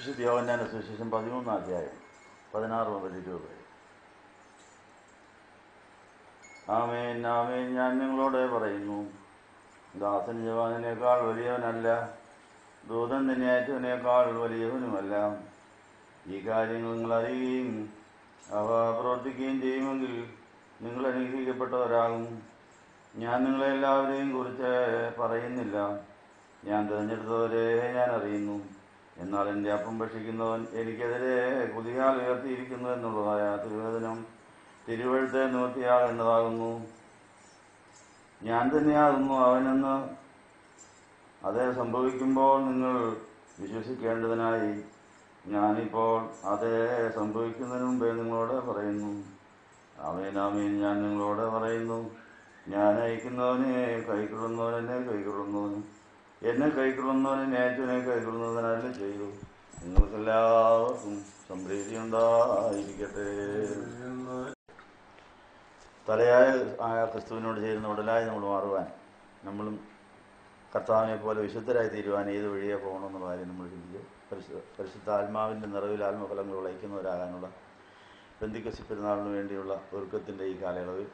വിശുദ്ധ യോഹന്നാന്റെ സുവിശേഷം 13-ാം അധ്യായം 16 മുതൽ 20 വരെ. ആമേൻ ആമേൻ, ഞാൻ നിങ്ങളോട് പറയുന്നു, ദാസൻ ജവാനേക്കാൾ വലിയവനല്ല, ദൂതൻ തന്നെ അയച്ചവനേക്കാൾ വലിയവനുമല്ല. ഈ കാര്യങ്ങൾ നിങ്ങൾ അറിയുകയും അവ പ്രവർത്തിക്കുകയും ചെയ്യുമെങ്കിൽ നിങ്ങൾ അനുഗ്രഹിക്കപ്പെട്ടവരാകും. ഞാൻ നിങ്ങളെ എല്ലാവരെയും കുറിച്ച് പറയുന്നില്ല, ഞാൻ തിരഞ്ഞെടുത്തവരെ ഞാൻ അറിയുന്നു. എന്നാൽ എൻ്റെ അപ്പം ഭക്ഷിക്കുന്നവൻ എനിക്കെതിരെ കുതികാൽ ഉയർത്തിയിരിക്കുന്നു എന്നുള്ളതായ തിരുവചനം തിരുവഴുത്തെ നിവൃത്തിയാകേണ്ടതാകുന്നു. ഞാൻ തന്നെയാകുന്നു അവനെന്ന് അത് സംഭവിക്കുമ്പോൾ നിങ്ങൾ വിശ്വസിക്കേണ്ടതിനായി ഞാനിപ്പോൾ അത് സംഭവിക്കുന്നതിന് മുമ്പേ നിങ്ങളോട് പറയുന്നു. ആമേൻ ആമേൻ, ഞാൻ നിങ്ങളോട് പറയുന്നു, ഞാൻ അയക്കുന്നവനെ കൈക്കൊള്ളുന്നവൻ എന്നെ കൈക്കൊള്ളുന്നവൻ, എന്നെ കൈക്കൊള്ളുന്നവൻ എന്നെ അയച്ചവനെ കൈക്കൊള്ളുന്നതിനല്ല ചെയ്തു. നിങ്ങൾക്കെല്ലാവർക്കും സംപ്രീതി ഉണ്ടായിരിക്കട്ടെ. തലയായ ക്രിസ്തുവിനോട് ചേരുന്ന ഉടലായി നമ്മൾ മാറുവാൻ, നമ്മളും കർത്താവിനെ പോലെ വിശുദ്ധരായി തീരുവാൻ ഏത് വഴിയെ പോകണമെന്നുള്ള കാര്യം നമ്മൾ ചിന്തിക്കുക. പരിശുദ്ധ ആത്മാവിൻ്റെ നിറവിൽ ആത്മഫലങ്ങൾ വിളയിക്കുന്നവരാകാനുള്ള പെന്തിക്കോസ്ത് പെരുന്നാളിന് വേണ്ടിയുള്ള ഒരുക്കത്തിൻ്റെ ഈ കാലയളവിൽ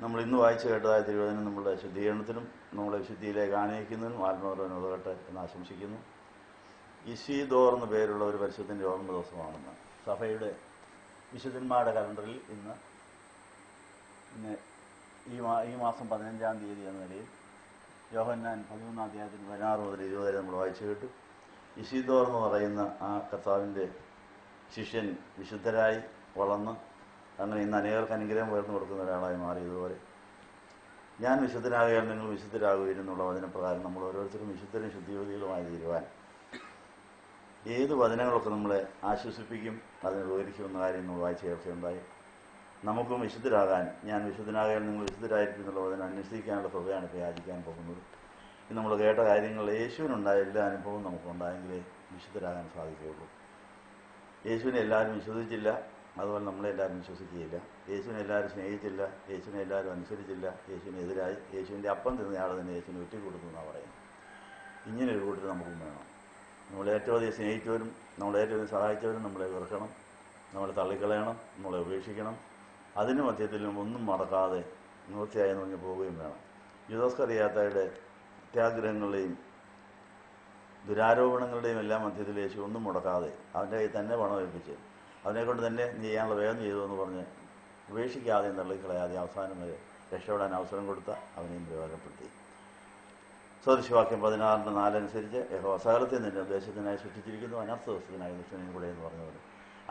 നമ്മൾ ഇന്ന് വായിച്ചു കേട്ടതായ തിരുവചനം നമ്മളുടെ ശുദ്ധീകരണത്തിനും നമ്മളെ വിശുദ്ധിയിലേക്ക് ആനയിക്കുന്നതിനും ആത്മനിറവിന് ഉതകട്ടെ എന്ന് ആശംസിക്കുന്നു. ഇസീദോർ എന്ന പേരുള്ള ഒരു പരിശുദ്ധൻ്റെ ഓർമ്മ ദിവസമാണെന്ന് സഭയുടെ വിശുദ്ധന്മാരുടെ കലണ്ടറിൽ ഇന്ന് ഈ മാസം 15-ാം തീയതി എന്ന നിലയിൽ യോഹന്നാൻ 13-ാം അധ്യായത്തിൽ 16 മുതൽ 20 വരെ നമ്മൾ വായിച്ചു കേട്ടു. ഇസീദോർ എന്ന് പറയുന്ന ആ കർത്താവിൻ്റെ ശിഷ്യൻ വിശുദ്ധരായി വളർന്ന് അങ്ങനെ ഇന്ന് അനേകർക്ക് അനുഗ്രഹം പകർന്നു കൊടുക്കുന്ന ഒരാളായി മാറിയതുപോലെ ഞാൻ വിശുദ്ധനാകിയാൽ നിങ്ങൾ വിശുദ്ധരാകുകയെന്നുള്ള വചനപ്രകാരം നമ്മൾ ഓരോരുത്തരും വിശുദ്ധരും ശുദ്ധിയോതികളുമായി തീരുവാൻ ഏത് വചനങ്ങളൊക്കെ നമ്മളെ ആശ്വസിപ്പിക്കും, അതിനെ വിവരിക്കുമെന്ന കാര്യം നമ്മൾ വായിച്ച ചേർച്ചയുണ്ടായി. നമുക്കും വിശുദ്ധരാകാൻ ഞാൻ വിശുദ്ധനാകിയാൽ നിങ്ങൾ വിശുദ്ധരായിരിക്കും എന്നുള്ള വചനം അന്വേഷിക്കാനുള്ള തുകയാണ് ഇപ്പോൾ യാചിക്കാൻ പോകുന്നത്. ഇന്ന് നമ്മൾ കേട്ട കാര്യങ്ങൾ യേശുവിനുണ്ടായ എല്ലാ അനുഭവവും നമുക്കുണ്ടായെങ്കിലേ വിശുദ്ധരാകാൻ സാധിക്കുകയുള്ളൂ. യേശുവിനെ എല്ലാവരും വിശ്വസിച്ചില്ല, അതുപോലെ നമ്മളെ എല്ലാവരും വിശ്വസിക്കുകയില്ല. യേശുവിനെ എല്ലാവരും സ്നേഹിച്ചില്ല, യേശുവിനെ എല്ലാവരും അനുസരിച്ചില്ല, യേശുവിനെതിരായി യേശുവിൻ്റെ അപ്പം തിന്നയാൾ തന്നെ യേശുവിനെ ഒറ്റിക്കൊടുത്തു എന്നാണ് പറയുന്നത്. ഇങ്ങനൊരു കൂട്ടർ നമുക്കും വേണം. നമ്മളെ ഏറ്റവും അധികം സ്നേഹിച്ചവരും നമ്മളെ ഏറ്റവും അധികം സഹായിച്ചവരും നമ്മളെ വെറുക്കണം, നമ്മളെ തള്ളിക്കളയണം, നമ്മളെ ഉപേക്ഷിക്കണം. അതിന് മധ്യത്തിലും ഒന്നും മറക്കാതെ നിവൃത്തിയായി നോക്കി പോവുകയും വേണം. യൂദാസ്കറിയാത്തയുടെ അത്യാഗ്രഹങ്ങളുടെയും ദുരാരോപണങ്ങളുടെയും എല്ലാം മധ്യത്തിൽ യേശു ഒന്നും മുടക്കാതെ അവൻ്റെ കയ്യിൽ തന്നെ പണം ഏൽപ്പിച്ച് അവനെക്കൊണ്ട് തന്നെ നീ ചെയ്യാനുള്ള വേഗം ചെയ്തു എന്ന് പറഞ്ഞ് ഉപേക്ഷിക്കാതെയും തള്ളിക്കളയാതെ അവസാനം വരെ രക്ഷപ്പെടാൻ അവസരം കൊടുത്ത അവനെയും പ്രയോജനപ്പെടുത്തി. സദൃശവാക്യം 16:4 അനുസരിച്ച് യഹോവ സകലത്തെ നിന്റെ ഉദ്ദേശത്തിനായി സൃഷ്ടിച്ചിരിക്കുന്നു, അനർത്ഥ ദിവസത്തിനായി ദുഷ്ടനെയും കൂടെ എന്ന് പറഞ്ഞവർ.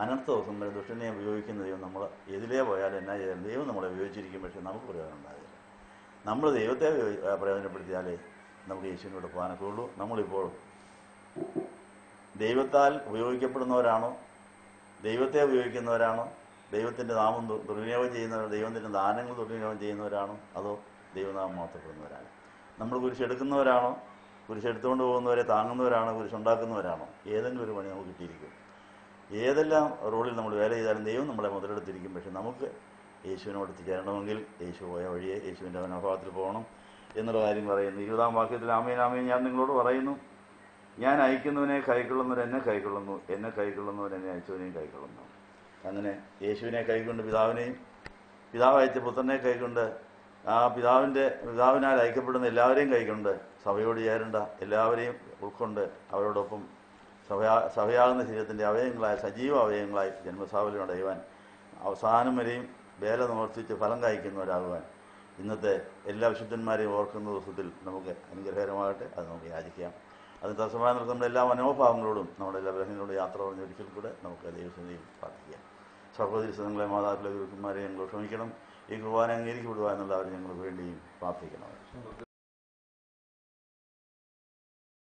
അനർത്ഥ ദിവസം വരെ ദുഷ്ടനെ ഉപയോഗിക്കുന്ന ദൈവം നമ്മൾ എതിലേ പോയാലും എന്നാ ചെയ്യാൻ ദൈവം നമ്മളെ ഉപയോഗിച്ചിരിക്കും, പക്ഷേ നമുക്ക് പ്രയോജനം ഉണ്ടാകില്ല. നമ്മൾ ദൈവത്തെ പ്രയോജനപ്പെടുത്തിയാലേ നമുക്ക് യേശുവിനോട് പോകാനൊക്കെ ഉള്ളൂ. നമ്മളിപ്പോൾ ദൈവത്താൽ ഉപയോഗിക്കപ്പെടുന്നവരാണോ, ദൈവത്തെ ഉപയോഗിക്കുന്നവരാണോ, ദൈവത്തിൻ്റെ നാമം ദുർവിനിയോഗം ചെയ്യുന്നവരാണോ, ദൈവത്തിൻ്റെ ദാനങ്ങൾ ദുർവിനിയോഗം ചെയ്യുന്നവരാണോ, അതോ ദൈവനാമം മാത്രപ്പെടുന്നവരാണോ? നമ്മൾ കുരിശെടുക്കുന്നവരാണോ, കുരിശെടുത്തുകൊണ്ട് പോകുന്നവരെ താങ്ങുന്നവരാണോ, കുരിശുണ്ടാക്കുന്നവരാണോ? ഏതെങ്കിലും ഒരു പണി നമുക്ക് കിട്ടിയിരിക്കും. ഏതെല്ലാം റോളിൽ നമ്മൾ വേല ചെയ്താലും ദൈവം നമ്മളെ മുതലെടുത്തിരിക്കും. പക്ഷെ നമുക്ക് യേശുവിനോട് എത്തിച്ചേരണമെങ്കിൽ യേശു പോയ വഴിയെ യേശുവിൻ്റെ മനോഭാവത്തിൽ പോകണം എന്നുള്ള കാര്യം പറയുന്നു. 20-ാം വാക്യത്തിൽ ആമേൻ ആമേൻ, ഞാൻ നിങ്ങളോട് പറയുന്നു, ഞാൻ അയക്കുന്നവനെ കൈക്കൊള്ളുന്നവർ എന്നെ കൈക്കൊള്ളുന്നു, എന്നെ കൈക്കൊള്ളുന്നവർ എന്നെ അയച്ചവനെയും കൈക്കൊള്ളുന്നു. അങ്ങനെ യേശുവിനെ കൈക്കൊണ്ട് പിതാവിനെയും, പിതാവ് അയച്ച പുത്രനെ കൈക്കൊണ്ട് ആ പിതാവിനാൽ അയക്കപ്പെടുന്ന എല്ലാവരെയും കൈക്കൊണ്ട് സഭയോട് ചേരേണ്ട എല്ലാവരെയും ഉൾക്കൊണ്ട് അവരോടൊപ്പം സഭയാകുന്ന ശരീരത്തിൻ്റെ അവയവങ്ങളായ സജീവ അവയവങ്ങളായി ജന്മസാവല്യം അടയുവാൻ അവസാനം വരെയും വേല നിവർത്തിച്ച് ഫലം കായ്ക്കുന്നവരാകുവാൻ ഇന്നത്തെ എല്ലാ വിശുദ്ധന്മാരെയും ഓർക്കുന്ന ദിവസത്തിൽ നമുക്ക് അനുഗ്രഹകരമാകട്ടെ. അത് നമുക്ക് യാചിക്കാം. അതിന് തത്സമയം നമ്മുടെ എല്ലാ മനോഭാവങ്ങളോടും നമ്മുടെ എല്ലാ ഗ്രഹങ്ങളോടും യാത്ര പറഞ്ഞ ഒരിക്കൽ കൂടെ നമുക്ക് ദൈവസന്നിധിയിൽ പ്രാർത്ഥിക്കാം. സഹോദരി സഹങ്ങളെ, മാതാപിതാക്കളെ, ഗുരുക്കന്മാരെ ഞങ്ങൾ ക്ഷമിക്കണം. ഈ കുർബാന അംഗീകരിക്കപ്പെടുക എന്നുള്ളവർ ഞങ്ങൾക്ക് വേണ്ടിയും പ്രാർത്ഥിക്കണം.